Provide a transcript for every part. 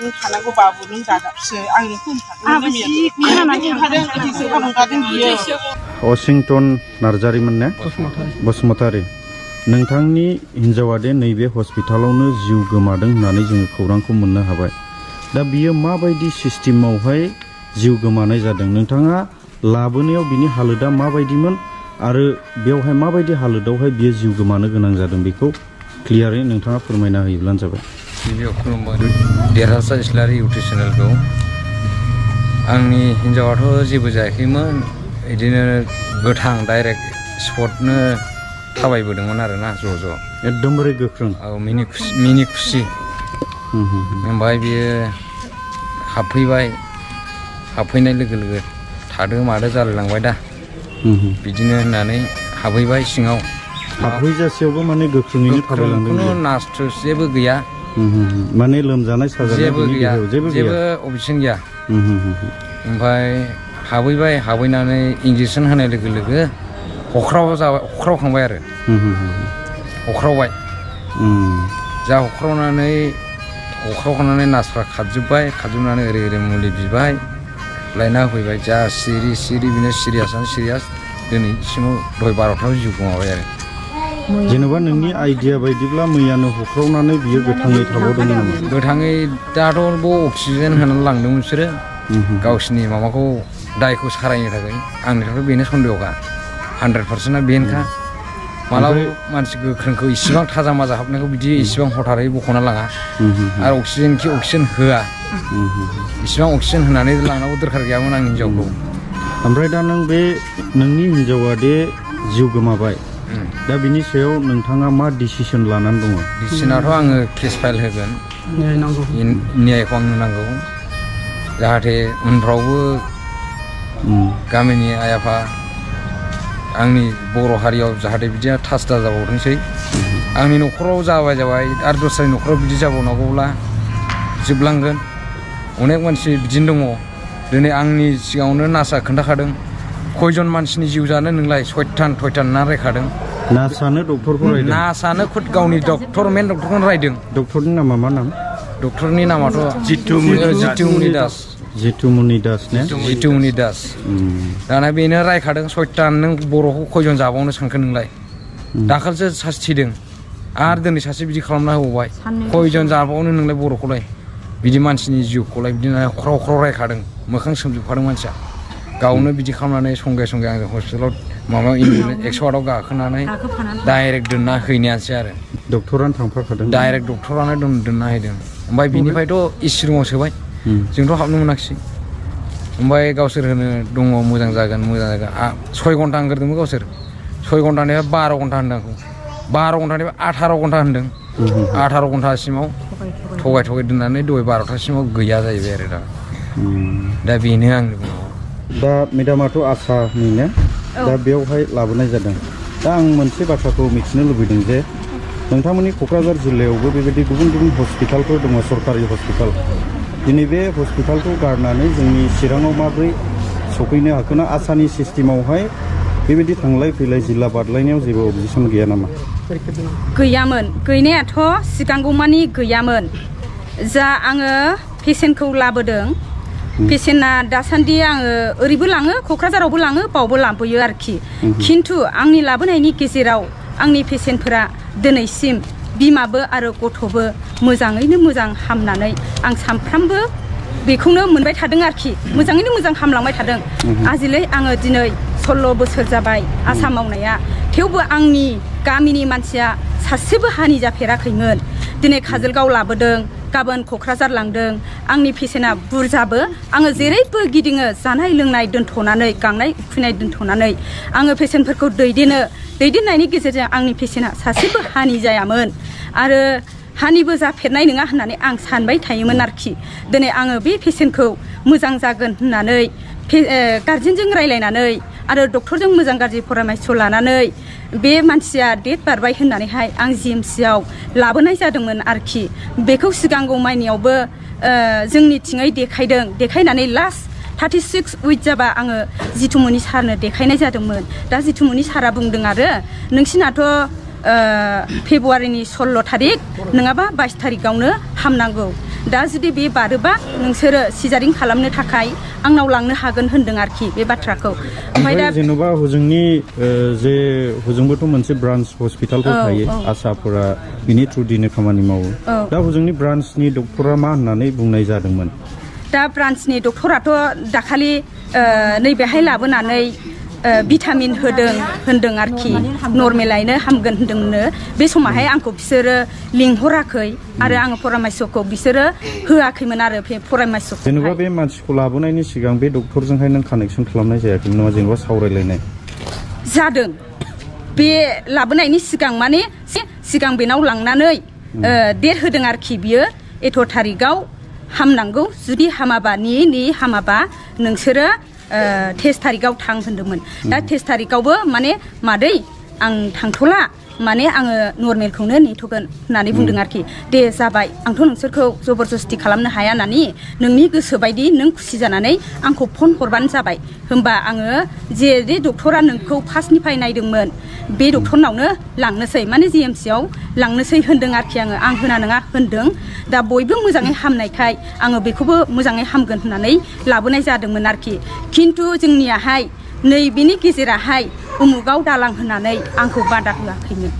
थानांगौ बाबु नों जादाबसो आंनो असिंटन नार्जारिमोन ने बसुमतारी नोंथांनि हिनजावा दे नैबे हस्पिटालावनो जिउ गोमादों होननानै जोङो खौरांखौ मोननो हाबाय दा बियो माबायदि सिस्टेमावहाय जिउ गोमानाय जादों नोंथाङा लाबोनायाव बिनि हालोदा माबायदिमोन आरो बेवहाय माबायदि हालोदावहाय बियो जिउ गोमानो गोनां जादों बेखौ क्लियारै नोंथाङा फोरमायना होयोब्लानो जाबाय गिबियाव खुलुमबाय देरहासार इस्लारि इउटुब चेनेलखौ आंनि हिनजावाथ' जेबो जायाखैमोन बिदिनो गोथां डाइरेक्ट स्पटनो थाबायबोदोंमोन आरोना ज' एकदमबारे गोख्रों औ मिनि खुसि ओमफ्राय बियो हाबफैनाय लोगो लोगो थादो मादो जालायलांबाय दा बिदिनो होननानै हाबहैबाय सिङाव हाबहैजासेयावबो माने गोख्रोङैनो थाबायलांदों खुनु नास्ट्रुस जेबो गैया माने लोमजानाय साजानाय जेबो गैया जेबो अबजेक्सन गैया ओमफ्राय हाबहैनानै इंजेक्सन होनाय लोगो लोगो हख्रावखांबाय आरो हख्रावबाय जा हख्रावखांनानै नार्सफ्रा खारजोबनानै ओरै मुलि बिबाय लायना होफैबाय जा सिरि बिनो सिरियासआनो सिरियास दिनैसिमाव दहाय 12थायाव जिउ गोमाबाय आरो जेनेबा नोंनि आइडिया बायदिब्ला मैयानो हख्रावनानै बियो गोथाङै थाबावदोंमोन नामा गोथाङै दाथ' अक्सिजेन होनानै लांदोंमोन बिसोरो गावसिनि माबाखौ दायखौ सारायनो थाखाय आंनिफ्राय बेनो सन्देहखा 100%आ बेनोखा मालाबा मानसि गोख्रोंखौ इसिबां थाजा माजा हाबनायखौ बिदि इसिबां हथारै बख'ना लाङा आरो अक्सिजेन होआ इसिबां अक्सिजेन होनानै लांनांगौ दरखार गैयामोन आंनि हिनजावखौ ओमफ्राय दा नों बे नोंनि हिनजावा दे जिउ गोमाबाय दा बिनि सायाव नोंथाङा मा डिसिसन लानानै दङ डिसिसनाथ' आङो केस फाइल होगोन न्यायखौ आंनो नांगौ जाहाथे उनफ्रावबो गामिनि आइ आफा आंनि बर' हारियाव जाहाथे बिदिया थासदा जाबावथोंसै आंनि न'खराव जाबाय आरो दस्रानि न'खराव बिदि जाबावनांगौब्ला जोबलांगोन अनेक मानसि बिदिनो दङ दिनै आंनि सिगाङावनो नार्सआ खोन्थाखादों खयजन मानसिनि जिउ जानो नोंलाय सयथान ना रायखादों नार्सआनो डक्टरखौ रायदों नार्सआनो खुद गावनि मेन डक्टरखौनो रायदों डक्टरनि नामा मा नाम डक्टरनि नामाथ' जितुमुनि दास दाना बेनो रायखादों सयथान नों बर'खौ खयजन जाबावनो सानखो नोंलाय दाखालिसो सासे थैदों आरो दिनै सासे बिदि खालामना होबावबाय खयजन जाबावनो नोंलाय बर'खौलाय बिदि मानसिनि जिउखौलाय बिदिनो ख्राव रायखादों मोखां सोमजोबखादों मानसिया गावनो बिदि खालामनानै संगे आङो हस्पिटालाव माबा 108आव गाखोनानै डाइरेक्ट दोनना हैनायानोसै आरो डक्टरानो थांफाखादों डाइरेक्ट डक्टरानो दोनना हैदों ओमफ्राय बिनिफ्रायथ' एसि रुमाव सोबाय जोंथ' हाबनो मोनाखिसै ओमफ्राय गावसोर होनो दङ मोजां जागोन 6 घन्टा होनग्रोदोंमोन गावसोर 6 घन्टानिफ्राय 12 घन्टा होनदों आंखौ 12 घन्टानिफ्राय 18 घन्टा होनदों 18 घन्टासिमाव थगाय दोननानै दहाय 12थासिमाव गैया जाहैबाय आरो दा बेनो आंनि बुंनांगौ दा मेडामाथ' आसानिनो दा बेवहाय लाबोनाय जादों दा आं मोनसे बाथ्राखौ मिथिनो लुबैदों जे नोंथांमोननि क'क्राझार जिल्लायावबो बेबायदि गुबुन हस्पिटालफोर दङ सरकारि हस्पिटाल दिनै बे हस्पिटालखौ गारनानै जोंनि चिराङाव माबोरै सफैनो हाखोना आसानि सिस्टेमावहाय बेबायदि थांलाय फैलाय जिल्ला बारलायनायाव जेबो अबजेक्सन गैया नामा गैयामोन गैनायाथ' सिगांगौमानि गैयामोन जा आङो पेसेन्टखौ लाबोदों पेसेन्टआ दासान्दि आङो ओरैबो लाङो क'क्राझारावबो लाङो बावबो लाबोयो आरोखि खिन्थु आंनि लाबोनायनि गेजेराव आंनि पेसेन्टफोरा दिनैसिम बिमाबो आरो गथ'बो मोजाङैनो मोजां हामनानै आं सानफ्रामबो बेखौनो मोनबाय थादों आरोखि मोजाङैनो मोजां हामलांबाय थादों आजिलै आङो दिनै 16 बोसोर जाबाय आसा मावनाया थेवबो आंनि गामिनि मानसिया सासेबो हानि जाफेराखैमोन दिनै काजलगाव लाबोदों गाबोन क'क्राझार लांदों आंनि पेसेन्टआ बुरजाबो आङो जेरैबो गिदिङो जानाय लोंनाय दोनथ'नानै गांनाय उखैनाय दोनथ'नानै आङो पेसेन्टफोरखौ दैदेननायनि गेजेरजों आंनि पेसेन्टआ सासेबो हानि जायामोन आरो हानिबो जाफेरनाय नङा होननानै आं सानबाय थायोमोन आरोखि दिनै आङो बे पेसेन्टखौ मोजां जागोन होननानै गार्जेनजों रायलायनानै आरो डक्टरजों मोजां गाज्रि परामर्श लानानै बे मानसिया डेट बारबाय होननानैहाय आं जिएमसिआव लाबोनाय जादोंमोन आरोखि बेखौ सिगांगौ माइनियावबो जोंनिथिङै देखायनानै लास्ट 36 उइक जाबा आङो जितुमनि सारनो देखायनाय जादोंमोन दा जितुमनि सारा बुंदों आरो नोंसिनाथ' फेब्रुवारिनि 16 थारिख नङाबा 22 थारिखआवनो हामनांगौ दा जुदि बे बारोबा नोंसोरो सिजारिं खालामनो थाखाय आंनाव लांनो हागोन होनदों आरोखि बे बाथ्राखौ ओमफ्राय दा जेन'बा हजोंनि जे हजोंबोथ' मोनसे ब्रान्स हस्पिटालफोर थायो आसाफोरा बिनि थ्रुदिनो खामानि मावो दा हजोंनि ब्रान्सनि डक्टरा मा होननानै बुंनाय जादोंमोन दा ब्रान्सनि डक्टराथ' दाखालि नैबेहाय लाबोनानै भिटामिन होनदों आरोखि नर्मेलायनो हामगोन होनदोंनो बे समावहाय आंखौ बिसोरो लिंहराखै आरो आङो परामर्शखौ बिसोरो होआखैमोन आरो परामर्शखौ जेनेबा बे मानसिखौ लाबोनायनि सिगां बे डक्टरजोंहाय नों कानेक्सन खालामनाय जायाखैमोन नामा जेनेबा सावरायलायनाय जादों बे लाबोनायनि सिगां माने सिगां बेनाव लांनानै डेट होदों आरोखि बियो एथ' थारिखआव हामनांगौ जुदि हामाबा हामाबा नोंसोरो टेस्ट थारिखआव थां होनदोंमोन दा टेस्ट थारिखआवबो माने मादै आं थांथ'ला माने आङो नर्मेलखौनो नेथ'गोन होननानै बुंदों आरोखि दे जाबाय आंथ' नोंसोरखौ जबरदस्ति खालामनो हाया होननानै नोंनि गोसो बायदि नों खुसि जानानै आंखौ फन हरबानो जाबाय होमबा आङो जे डक्टरा नोंखौ फार्स्टनिफ्राय नायदोंमोन बे डक्टरनावनो लांनोसै माने जिएमसिआव लांनोसै होनदों आरोखि आं होना नङा होनदों दा बयबो मोजाङै हामनायखाय आङो बेखौबो मोजाङै हामगोन होननानै लाबोनाय जादोंमोन आरोखि खिन्थु जोंनियाहाय नैबेनि गेजेराहाय उमुगाव दालां होननानै आंखौ बादा होआखैमोन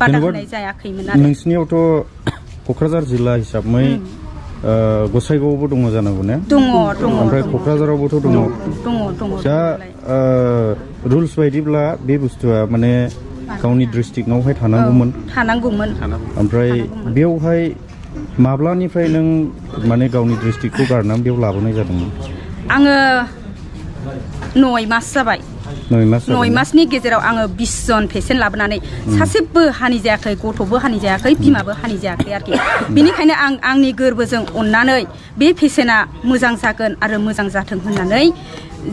बादा होनाय जायाखैमोन आरो नोंसिनियावथ' क'क्राझार जिल्ला हिसाबै गसाइगावआवबो दङ जानांगौ ने दङ ओमफ्राय क'क्राझारावबोथ' दङ दा रुल्स बायदिब्ला बे बुस्थुआ माने गावनि डिस्ट्रिक्टआवहाय थानांगौमोन ओमफ्राय बेयावहाय माब्लानिफ्राय नों माने गावनि डिस्ट्रिक्टखौ गारनानै बेयाव लाबोनाय जादोंमोन आङो 9 मास जाबाय 9 मासनि गेजेराव आङो 20 जन पेसेन्ट लाबोनानै सासेबो हानि जायाखै गथ'बो हानि जायाखै बिमाबो हानि जायाखै आरोखि बेनिखायनो आंनि गोरबोजों अननानै बे पेसेन्टआ मोजां जागोन आरो मोजां जाथों होननानै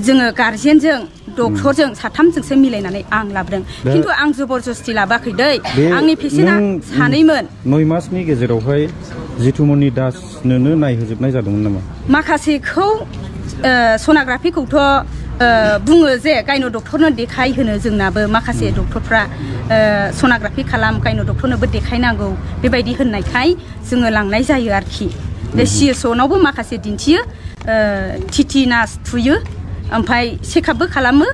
जोङो गार्जेनजों डक्टरजों साथामजोंसो मिलायनानै आं लाबोदों खिन्थु आं जबरदस्ति लाबोआखै दै आंनि पेसेन्टआ सानैमोन 9 मासनि गेजेरावहाय जितुमनि दासनोनो नायहोजोबनाय जादोंमोन नामा माखासेखौ सनाग्राफिखौथ' बुङो जे गायन' डक्टरनो देखायहोनो जोंनाबो माखासे डक्टरफ्रा सनाग्राफि खालाम गायन' डक्टरनोबो देखायनांगौ बेबायदि होननायखाय जोङो लांनाय जायो आरोखि CSOनावबो माखासे दिन्थियो टिटि नार्स थुयो ओमफ्राय चेकआपबो खालामो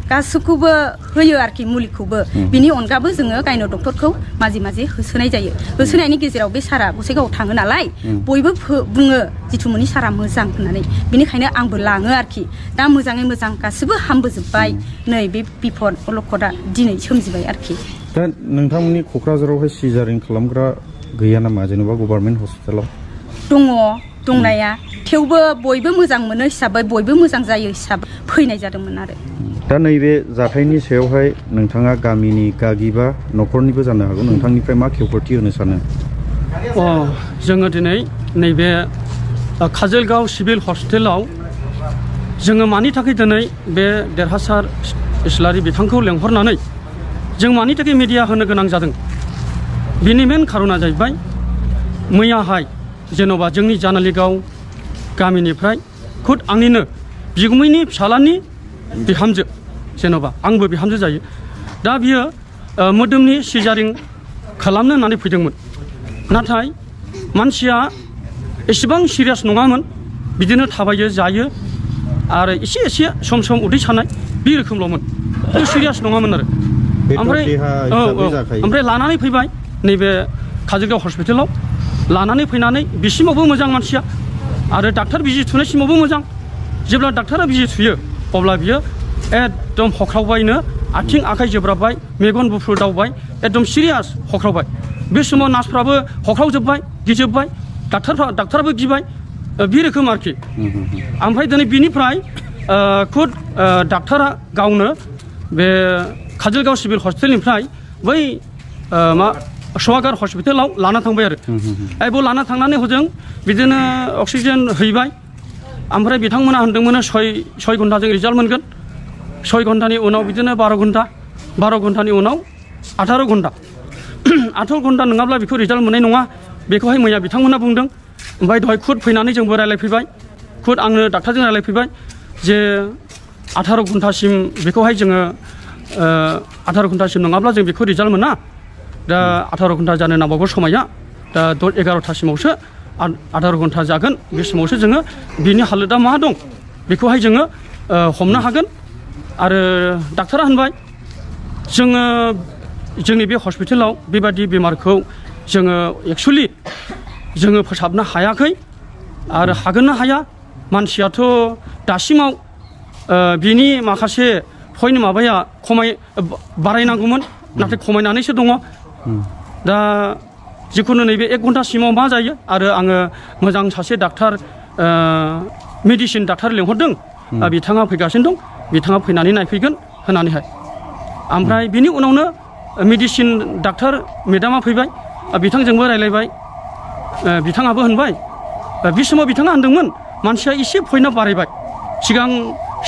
गासैखौबो होयो आरोखि मुलिखौबो बिनि अनगाबो जोङो गायन' डक्टरखौ माजे माजे होसोनाय जायो होसोनायनि गेजेराव बे सारा गसाइगावआव थाङो नालाय बयबो बुङो जितुमनि सारा मोजां होननानै बेनिखायनो आंबो लाङो आरोखि दा मोजाङै मोजां गासिबो हामबोजोब्बाय नै बे बिपद अलखदा दिनै सोमजिबाय आरोखि दा नोंथांमोननि क'क्राझारावहाय सिजारिं खालामग्रा गैया नामा जेनेबा गभर्नमेन्ट हस्पिटालाव दंनाया थेवबो बयबो मोजां मोनो हिसाबै बयबो मोजां जायो हिसाबै फैनाय जादोंमोन आरो दा नैबे जाथायनि सायावहाय नोंथाङा गामिनि गागि बा न'खरनिबो जानो हागौ नोंथांनिफ्राय मा खेवफोरथि होनो सानो जोङो दिनै नैबे काजलगाव सिभिल हस्पिटालाव जोङो मानि थाखाय दिनै बे देरहासार इस्लारि बिथांखौ लेंहरनानै जों मानि थाखाय मिडिया होनो गोनां जादों बेनि मेन खारना जाहैबाय मैयाहाय जेन'बा जोंनि जानालिगाव गामिनिफ्राय खुद आंनिनो बिगुमैनि फिसालानि बिहामजो जेन'बा आंबो बिहामजो जायो दा बियो मोदोमनि सिजारिं खालामनो होननानै फैदोंमोन नाथाय मानसिया एसेबां सिरियास नङामोन बिदिनो थाबायो जायो आरो एसे सम सम उदै सानाय बे रोखोमल'मोन सिरियास नङामोन आरो ओमफ्राय लानानै फैबाय नैबे काजलगाव हस्पिटालाव लानानै फैनानै बिसिमावबो मोजां मानसिया आरो डाक्टार बिजि थुनायसिमावबो मोजां जेब्ला डाक्टारा बिजि थुयो अब्ला बियो एकदम हख्रावबायनो आथिं आखाइ जोब्राबबाय मेगन गुफुर दावबाय एकदम सिरियास हख्रावबाय बे समाव नार्सफ्राबो हख्रावजोब्बाय गिजोब्बाय डाक्टाराबो गिबाय बे रोखोम आरोखि ओमफ्राय दिनै बिनिफ्राय खुद डाक्टारा गावनो बे काजलगाव सिभिल हस्पिटालनिफ्राय बै सवागार हस्पिटालाव लाना थांबाय आरो बेयाव लाना थांनानै हजों बिदिनो अक्सिजेन हैबाय ओमफ्राय बिथांमोना होनदोंमोन 6 घन्टाजों रिजाल्ट मोनगोन 6 घन्टानि उनाव बिदिनो 12 घन्टानि उनाव 18 घन्टा 18 घन्टा नङाब्ला बेखौ रिजाल्ट मोननाय नङा बेखौहाय मैया बिथांमोना बुंदों ओमफ्राय दहाय खुद फैनानै जोंबो रायलायफैबाय खुद आंनो डाक्टारजों रायलायफैबाय जे 18 घन्टासिम बेखौहाय जोङो 18 घन्टासिम नङाब्ला जों बेखौ रिजाल्ट मोना दा 18 घन्टा जानो नांबावगौ समाया दा 10-11टासिमावसो आधा घन्टा जागोन बे समावसो जोङो बिनि हालोदा मा दं बेखौहाय जोङो हमनो हागोन आरो डाक्टारा होनबाय जोङो जोंनि बे हस्पिटालाव बेबादि बेमारखौ जोङो एक्सुवेलि जोङो फोसाबनो हायाखै आरो हागोन ना हाया मानसियाथ' दासिमाव बिनि माखासे पइन्ट माबाया बारायनांगौमोन नाथाय खमायनानैसो दङ दा जिखुनु नैबे 1 घन्टासिमाव मा जायो आरो आङो मोजां सासे डाक्टार मेडिसिन डाक्टार लेंहरदों बिथाङा फैगासिनो दं बिथाङा फैनानै नायफैगोन होननानैहाय ओमफ्राय बिनि उनावनो मेडिसिन डाक्टार मेडामा फैबाय बिथांजोंबो रायलायबाय बिथाङाबो होनबाय बे समाव बिथाङा होनदोंमोन मानसिया एसे पइन्टआ बारायबाय सिगां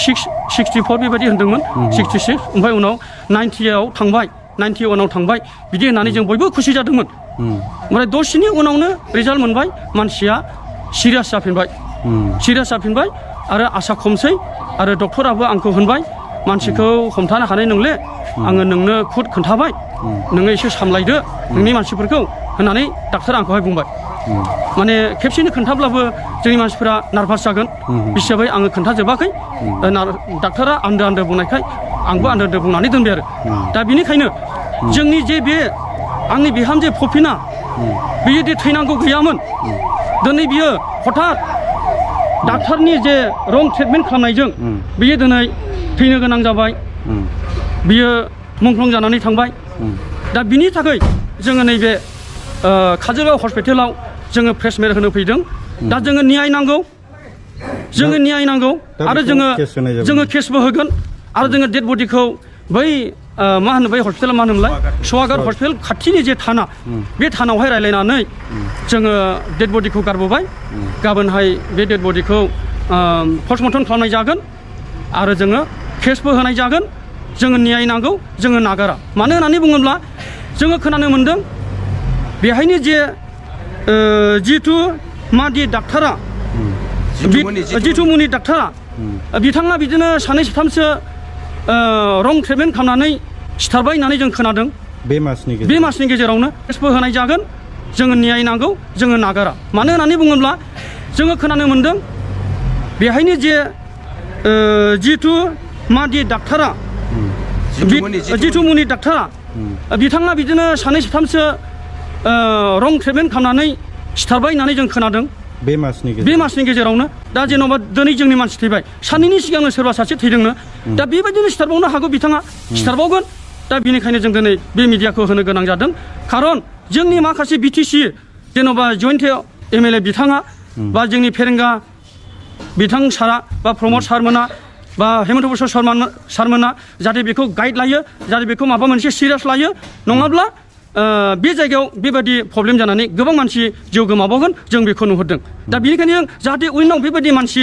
64 बेबायदि होनदोंमोन 66 ओमफ्राय उनाव 90आव थांबाय 91आव थांबाय बिदि होननानै जों बयबो खुसि जादोंमोन ओमफ्राय दसेनि उनावनो रिजाल्ट मोनबाय मानसिया सिरियास जाफिनबाय आरो आसा खमसै आरो डक्टराबो आंखौ होनबाय मानसिखौ हमथानो हानाय नंले आङो नोंनो खुद खोन्थाबाय नोङो एसे सामलायदो नोंनि मानसिफोरखौ होननानै डाक्टारा आंखौहाय बुंबाय माने खेबसेनो खोन्थाब्लाबो जोंनि मानसिफोरा नार्भास जागोन हिसाबै आङो खोन्थाजोबाखै डाक्टारा आन्दो बुंनायखाय आंबो आन्दो बुंनानै दोनबाय आरो दा बेनिखायनो जोंनि जे बे आंनि बिहामजो फफिना बियो दि थैनांगौ गैयामोन दिनै बियो हठात डाक्टारनि जे रं ट्रिटमेन्ट खालामनायजों बियो दिनै थैनो गोनां जाबाय बियो मुंख्लं जानानै थांबाय दा बिनि थाखाय जोङो नैबे काजलगाव हस्पिटालाव जोङो प्रेसमेट होनो फैदों दा जोङो न्याय नांगौ आरो जोङो केसबो होगोन आरो जोङो डेड बडिखौ बै मा होनो बै हस्पिटाला मा होनोमोनलाय सवागार हस्पिटाल खाथिनि जे थाना बे थानावहाय रायलायनानै जोङो डेड बडिखौ गारबोबाय गाबोनहाय बे डेड बडिखौ पस्टमर्टम खालामनाय जागोन आरो जोङो केसबो होनाय जागोन जोङो न्याय नांगौ जोङो नागारा मानो होननानै बुङोब्ला जोङो खोनानो मोन्दों बेहायनो जे जितु मादि डाक्टारा जितुमुनि डाक्टारा बिथाङा बिदिनो 2-3सो रं ट्रिटमेन्ट खालामनानै सिथारबाय होननानै जों खोनादों बे मासनि गेजेरावनो केसबो होनाय जागोन जोङो न्याय नांगौ जोङो नागारा मानो होननानै बुङोब्ला जोङो खोनानो मोन्दों बेहायनो जे जितु मादि डाक्टारा जितुमुनि डाक्टारा बिथाङा बिदिनो 2-3सो रं ट्रिटमेन्ट खालामनानै सिथारबाय होननानै जों खोनादों बे मासनि गेजेरावनो दा जेन'बा दिनै जोंनि मानसि थैबाय साननैनि सिगांनो सोरबा सासे थैदोंनो दा बेबायदिनो सिथारबावनो हागौ बिथाङा सिथारबावगोन दा बेनिखायनो जों दिनै बे मिडियाखौ होनो गोनां जादों खारन जोंनि माखासे बिटिसि जेन'बा जयन्त एमएलए बिथाङा बा जोंनि फेरेंगा बिथां सारा बा प्रमद सारमोना बा हेमन्त बसर सारमोना जाहाथे बेखौ गाइड लायो जाहाथे बेखौ माबा मोनसे सिरियास लायो नङाब्ला बे जायगायाव बेबायदि प्रब्लेम जानानै गोबां मानसि जिउ गोमाबावगोन जों बेखौ नुहुरदों दा बेनिखायनो जाहाथे उनाव बेबायदि मानसि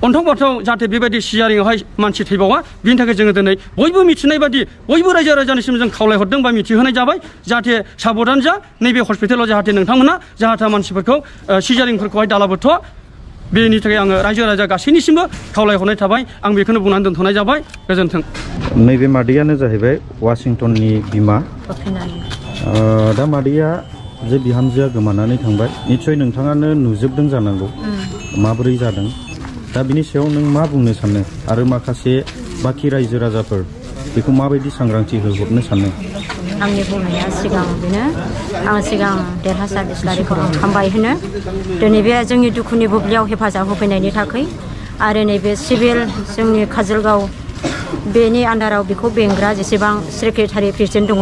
अन्थाव बाथाव जाहाथे बेबायदि सिजारिङावहाय मानसि थैबावा बिनि थाखाय जोङो दिनै बयबो मिथिनाय बादि बयबो रायजो राजानिसिम जों खावलायहरदों बा मिथिहोनाय जाबाय जाहाथे साबधान जा नैबे हस्पिटालाव जाहाथे नोंथांमोना जाहाथे मानसिफोरखौ सिजारिंफोरखौहाय दालाबोथ' बेनि थाखाय आङो रायजो राजा गासैनिसिमबो खावलायहरनाय थाबाय आं बेखौनो बुंनानै दोनथ'नाय जाबाय गोजोन्थों नैबे मादैयानो जाहैबाय वाशिंटननि बिमा दा मादैया जे बिहामजोआ गोमानानै थांबाय निस्सय नोंथाङानो नुजोबदों जानांगौ माबोरै जादों दा बिनि सायाव नों मा बुंनो सानो आरो माखासे बाखि रायजो राजाफोर बेखौ माबायदि सांग्रांथि होहरनो सानो आंनि बुंनाया सिगां बेनो आं सिगां देरहासार इस्लारिखौ आं हामबाय होनो दिनै बे जोंनि दुखुनि बुब्लियाव हेफाजाब होफैनायनि थाखाय आरो नैबे सिभिल जोंनि काजलगाव बेनि आन्दाराव बेखौ बेंग्रा जेसेबां सेक्रेटारि प्रेसिडेन्ट दङ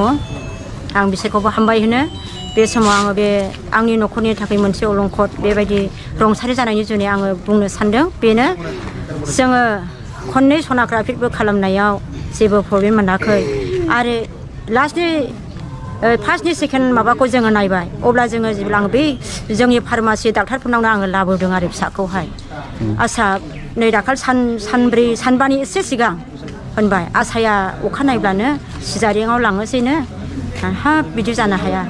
आं बिसोरखौबो हामबाय होनो बे समाव आङो बे आंनि न'खरनि थाखाय मोनसे अलंखद बेबायदि रुंसारि जानायनि जुनै आङो बुंनो सानदों बेनो जोङो खननै सनाग्राफिबो खालामनायाव जेबो प्रब्लेम मोनाखै आरो लास्टनि फार्स्टनि सेकेन्ड माबाखौ जोङो नायबाय अब्ला जोङो जेब्ला आं बै जोंनि फार्मासि डाक्टारफोरनावनो आङो लाबोदों आरो फिसाखौहाय आसा नै दाखाल सानबानि एसे सिगां होनबाय आसाया अखा नायब्लानो सिजारिङाव लाङोसैनो हाब बिदि जानो हाया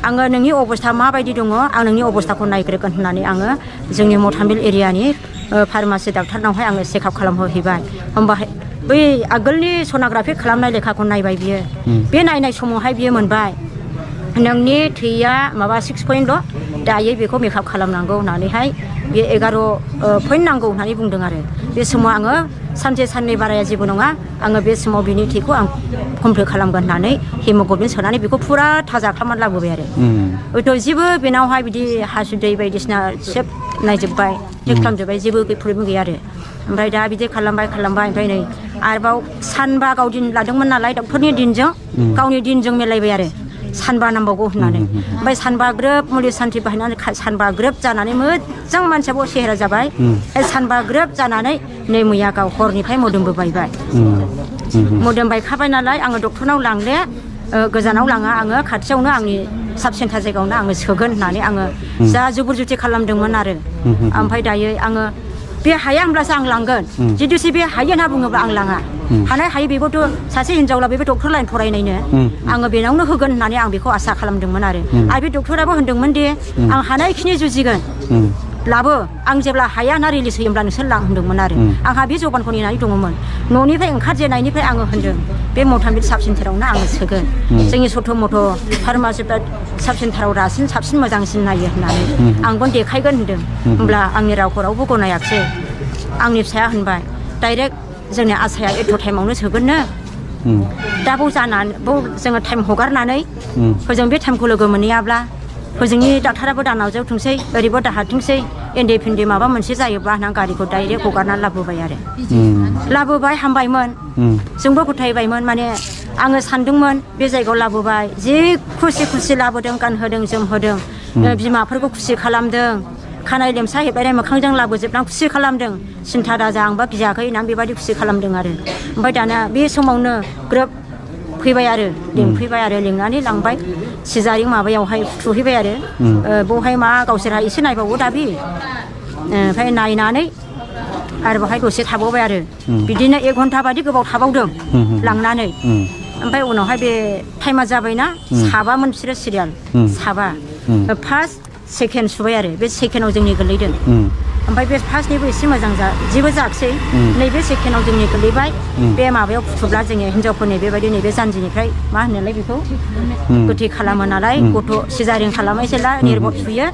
आङो नोंनि अबस्था माबायदि दङ आं नोंनि अबस्थाखौ नायग्रोगोन होननानै आङो जोंनि मथामिल एरियानि फार्मासि डाक्टारनावहाय आङो चेकआप खालामहोहैबाय होमबाहाय बै आगोलनि सनाग्राफि खालामनाय लेखाखौ नायबाय बियो बे नायनाय समावहाय बियो मोनबाय नोंनि थैया माबा 6 पइन्टल' दायो बेखौ मेकआप खालामनांगौ होननानैहाय बे 11 पइन्ट नांगौ होननानै बुंदों आरो बे समाव आङो सानसे साननै बाराया जेबो नङा आङो बे समाव बिनि थैखौ आं कमप्लिट खालामगोन होननानै हेमोग्लबिन सोनानै बेखौ फुरा थाजा खालामनानै लाबोबाय आरो हयथ' जेबो बेनावहाय बिदि हासुदै बायदिसिना सोब नायजोब्बाय चेक खालामजोब्बाय जेबो प्रब्लेम गैया आरो ओमफ्राय दा बिदि खालामबाय ओमफ्राय नै आरोबाव सानबा गाव दिन लादोंमोन नालाय डक्टरनि दिनजों गावनि दिनजों मिलायबाय आरो सानबा नांबावगौ होननानै ओमफ्राय सानबा ग्रोब मुलि सान्थि बाहायनानै सानबा ग्रोब जानानै मोजां मानसियाबो सेहेरा जाबाय सानबा ग्रोब जानानै नै मैया गाव हरनिफ्राय मोदोमबो बायबाय मोदोम बायखाबाय नालाय आङो डक्टरनाव लांले गोजानाव लाङा आङो खाथियावनो आंनि साब सेन्टार जायगायावनो आङो सोगोन होननानै आङो जा जुबुर जुथि खालामदोंमोन आरो ओमफ्राय दायो आङो बे हाया होनब्लासो आं लांगोन जुदिसो बे हायो होनना बुङोब्ला आं लाङा हानाय हायो बेबोथ' सासे हिनजावला बेबो डक्टर लाइन फरायनायनो आङो बेनावनो होगोन होननानै आं बेखौ आसा खालामदोंमोन आरो बे डक्टराबो होनदोंमोन दि आं हानायखिनि जुजिगोन लाबो आं जेब्ला हाया ना रिलिज होयोब्ला नोंसोर लां होनदोंमोन आरो आंहा बे जबानखौ नेनानै दङमोन न'निफ्राय ओंखारजेननायनिफ्राय आङो होनदों बे मथामिद साब सेन्टारावनो आङो सोगोन जोंनि सथ' मथ' फार्मासिफ्रा साब सेन्टाराव रासिन साबसिन मोजांसिन नायो होननानै आंबो देखायगोन होनदों होमब्ला आंनि रावखौ रावबो गनायाखिसै आंनि फिसाया होनबाय डाइरेक्ट जोंनि आसाया एथ' टाइमावनो सोगोननो दा बाव जानानै बाव जोङो टाइम हगारनानै हजों बे टाइमखौ लोगो मोनहैयाब्ला हजोंनि डाक्टाराबो दा नाजावथोंसै ओरैबो दाहारथोंसै एन्डे फिन्डे माबा मोनसे जायोब्ला होननानै गारिखौ डाइरेक्ट हगारनानै लाबोबाय आरो लाबोबाय हामबायमोन जोंबो फोथायबायमोन माने आङो सानदोंमोन बे जायगायाव लाबोबाय जि खुसि लाबोदों गानहोदों जोमहोदों बिमाफोरखौ खुसि खालामदों खानाय लेमसा हेबलायनाय मोखांजों लाबोजोबनानै खुसि खालामदों सिन्था दाजा आंबा गियाखै होननानै बेबायदि खुसि खालामदों आरो ओमफ्राय दाना बे समावनो ग्रोब फैबाय आरो लिंफैबाय आरो लिंनानै लांबाय सिजारिं माबायावहाय थुहैबाय आरो बेवहाय मा गावसोरहा एसे नायबावो दाबि ओमफ्राय नायनानै आरो बेवहाय दसे थाबावबाय आरो बिदिनो 1 घन्टा बादि गोबाव थाबावदों लांनानै ओमफ्राय उनावहाय बे टाइमा जाबायना साबामोन बिसोरो सिरियाल साबा फार्स्ट सेकेन्ड सुबाय आरो बे सेकेन्डआव जोंनि गोलैदों ओमफ्राय बे फार्स्टनिबो एसे मोजां जेबो जायाखिसै नैबे सेकेन्डआव जोंनि गोलैबाय बे माबायाव फुथुब्ला जोङो हिनजावफोरनि बेबायदि नैबे जानजिनिफ्राय मा होनोलाय बेखौ गोथै खालामो नालाय गथ' सिजारिं खालामो जेला निर्बट सुयो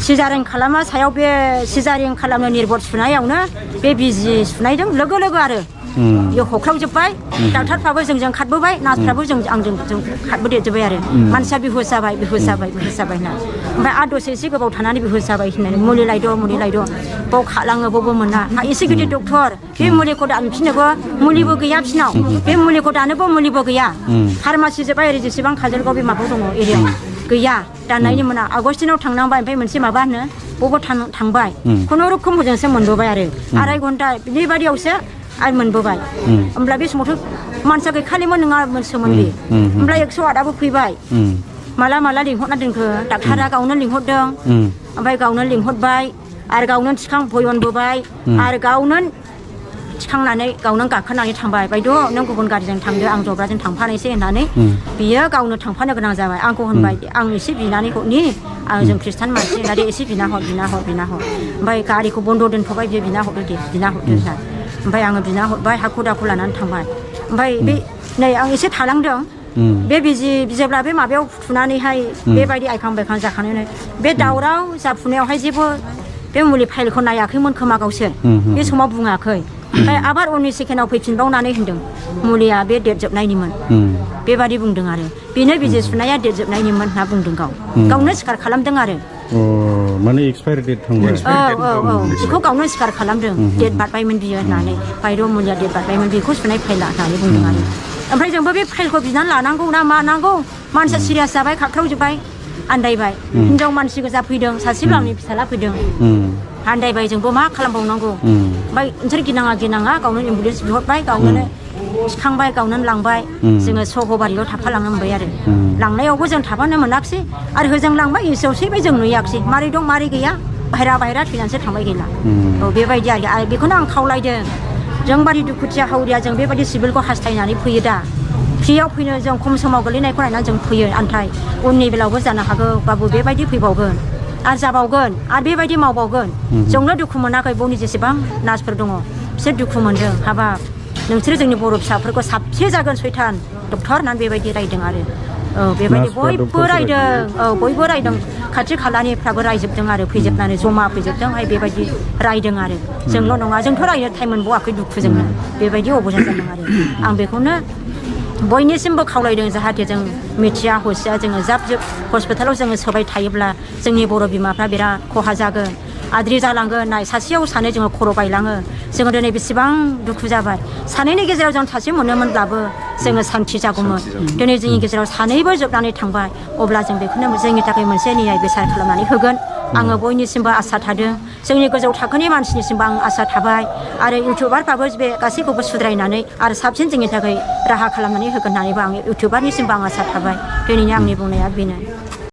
सिजारिं खालामा सायाव बे सिजारिं खालामनो निर्बट सुनायावनो बे बिजि सुनायजों लोगो आरो बेयाव हख्लावजोब्बाय डाक्टारफ्राबो जोंजों खारबोबाय नार्सफ्राबो आंजों खारबोदेरजोब्बाय आरो मानसिया बिहुस जाबाय होनना ओमफ्राय आरो दसे एसे गोबाव थानानै बिहुस जाबाय होननानै मुलि लायद' बाव खालाङो बावबो मोना एसे गिदिर डक्टर बे मुलिखौ दानफिननोबो मुलिबो गैया बिसिनाव बे मुलिखौ दानोबो मुलिबो गैया फार्मासि जोब्बाय ओरै जेसेबां काजलगाव बे माबायाव दङ एरियायाव गैया दाननायनि मोना आगस्टिनाव थांनांबाय ओमफ्राय मोनसे माबा होनो बबाव थांबाय खुनुरुखुम हजोंसो मोनबोबाय आरो 2.5 घन्टा बेबायदियावसो आरो मोनबोबाय होमब्ला बे समावथ' मानसिया गैखालिमोन नङा सोमोन्दै ओमफ्राय 108आबो फैबाय माला लिंहरना दोनखो डाक्टारा गावनो लिंहरदों ओमफ्राय गावनो लिंहरबाय आरो गावनो भयनबोबाय आरो गावनो थिखांनानै गावनो गाखोनानै थांबाय बायद' नों गुबुन गारिजों थांदो आं जब्राजों थांफानोसै होननानै बियो गावनो थांफानो गोनां जाबाय आंखौ होनबाय आं एसे बिनानै हरनि जों खृष्टान मानसि होननानै एसे बिना हर ओमफ्राय गारिखौ बन्द' दोनथ'बाय बियो बिना हरदो होनना ओमफ्राय आङो बिना हरबाय हाखु दाखु लानानै थांबाय ओमफ्राय बे नै आं एसे थालांदों बे जेब्ला बे माबायाव फुथुनानैहाय बेबायदि आइखां बायखां जाखानानै बे दावराव जाफुनायावहाय जेबो बे मुलि फाइलखौ नायाखैमोन खोमा गावसोर बे समाव बुङाखै ओमफ्राय आबार उननि सेकेन्डआव फैफिनबावनानै होनदों मुलिया बे डेट जोबनायनिमोन बेबादि बुंदों आरो बेनो बिजि सुनाया डेट जोबनायनिमोन होनना बुंदों गावनो सिखार खालामदों आरो माने एक्सपायर डेट थांबाय बेखौ गावनो सिखार खालामदों डेट बारबायमोन बियो होननानै बायद' मुलिया डेट बारबायमोन बेखौ सुनाय फाइला होननानै बुंदों आरो ओमफ्राय जोंबो बे फाइलखौ बिनानै लानांगौ ना मानांगौ मानसिया सिरियास जाबाय खाख्रावजोब्बाय आन्दायबाय हिनजाव मानसि गोजा फैदों सासेबो आंनि फिसाला फैदों आन्दायबाय जोंबो मा खालामबावनांगौ ओमफ्राय नोंसोर गिनाङा गावनो एम्बुलेन्स बिहरबाय गावनो थिखांबाय गावनो लांबाय जोङो सहबारियाव थाफालांनो मोनबाय आरो लांनायावबो जों थाफानो मोनाखिसै आरो होजों लांबाय इसेयाव सैबाय जों नुयाखिसै मारै दं मारै गैया बाहेरा थैनानैसो थांबाय गैला बेबायदि आरो बेखौनो आं खावलायदों जोंबादि दुखुथिया हावरिया जों बेबायदि सिभिलखौ हास्थायनानै फैयो दा फ्रियाव फैनो जों खम समाव गोलैनायखौ नायनानै जों फैयो आन्थाय उननि बेलायावबो जानो हागौ बाबु बेबायदि फैबावगोन आरो जाबावगोन आरो बेबायदि मावबावगोन जोंनो दुखु मोनाखै बावनि जेसेबां नार्सफोर दङ बिसोर दुखु मोनदों हाबाब नोंसोरो जोंनि बर' फिसाफोरखौ साबसे जागोन सैथान डक्टर होननानै बेबायदि रायदों आरो बेबायदि नार्सफ्रा, बयबो रायदों बयबो रायदों खाथि खालानिफ्राबो रायजोबदों आरो फैजोबनानै जमा फैजोबदोंहाय बेबायदि रायदों आरो जोंल' नङा जोंथ' रायनो टाइम मोनबावाखै दुखुजोंनो बेबायदि अबस्था जादों आरो आं बेखौनो बयनिसिमबो खावलायदों जाहाथे जों मिथिया हसिया जोङो जाब जुब हस्पिटालाव जोङो सोबाय थायोब्ला जोंनि बर' बिमाफ्रा बिराद खहा जागोन आद्रि जालांगोन नाय सासेयाव सानै जोङो खर' बायलाङो जोङो दिनै बेसेबां दुखु जाबाय सानैनि गेजेराव जों सासे मोनोमोनब्लाबो जोङो सान्थि जागौमोन दिनै जोंनि गेजेराव सानैबो जोबनानै थांबाय अब्ला जों बेखौनो जोंनि थाखाय मोनसे न्याय बेसार खालामनानै होगोन आङो बयनिसिमबो आसा थादों जोंनि गोजौ थाखोनि मानसिनिसिमबो आं आसा थाबाय आरो इउटुबारफ्राबो बे गासैखौबो सुद्रायनानै आरो साबसिन जोंनि थाखाय राहा खालामनानै होगोन होननानैबो आं इउटुबारनिसिमबो आं आसा थाबाय दिनैनि आंनि बुंनाया बेनो